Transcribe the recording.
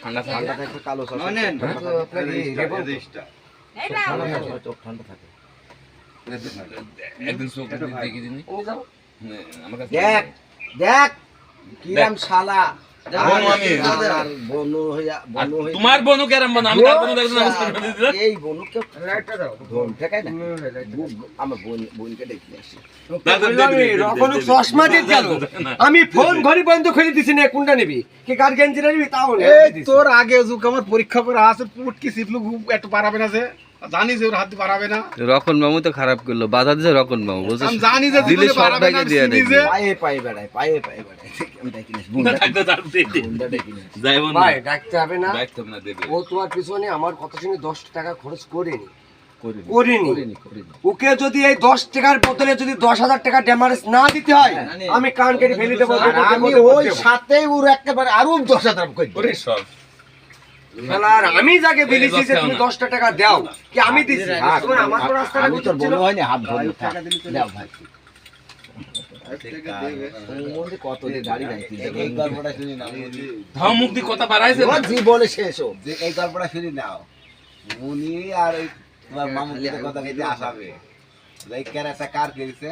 ঠান্ডা ঠান্ডা থাকবে কালো চশমা চোখ ঠান্ডা থাকে একদিন চোখ দেখি দিন আমার কাছে দেখ দেখ কিরাম শালা বনু আমি। বনু হইয়া বনু হইয়া তোমার বনু কেরাম বনু আমি কার বনু দেখো না এই বনুকে ধন ঠেকায় না আমার বোনকে ডেকে আসি চশমা দিয়ে গেল আমি ফোন ঘড়ি পর্যন্ত খুলে দিছি না কোনটা নিবি কি কার গেঞ্জি নিবি তাও তোর আগে যুগ আমার পরীক্ষা করা আছে পুটকি সিপলু একটু পারাবে না যে জানি যে ওর হাত পারাবে না রকন মামু তো খারাপ করলো বাধা দিছে রকন মামু বুঝছিস আমি জানি যে দিলে জীবনে সব পারাবে না, ভাগে আমি দিয়ে চিনি দেবে যে। পায়ে পায়ে বেড়ায় পায়ে পায়ে বেড়ায় আমি ডাকি না বোনটা থাকতে তার দিতে বোনটা ডেকে না যাই বনু ভাই ডাকতে হবে না দেখতে না দেবে ও তোমার পিছনে আমার কত সময় 10 টাকা খরচ করেনি করিনি করিনি করিনি ওকে যদি এই 10 টাকার বদলে যদি 10,000 টাকা ড্যামারেজ না দিতে হয় আমি কান কেটে ফেলে দেবো আর আমি ওই সাথেই ওর একেবারে আরো 10,000 কই ওরে সব আর আমি যাকে বলেছি যে তুমি 10 টাকা দাও কি আমি দিছি তোমার আমার তো রাস্তাটা আমি তোর ছিল বনু হয়নি হাত ধরে দাও ভাই কত দিয়ে গাড়ি নাই এই গল্পটা শুনি নাও ধাও মুখ দি কথা বাড়াইছে না জীবনে শেষ হোক যে এই গল্পটা শুনি নাও উনি আর ওই তোমার মামুর কথা কইতে আসাবে লাইক ক্যারেক্টার কার করেছে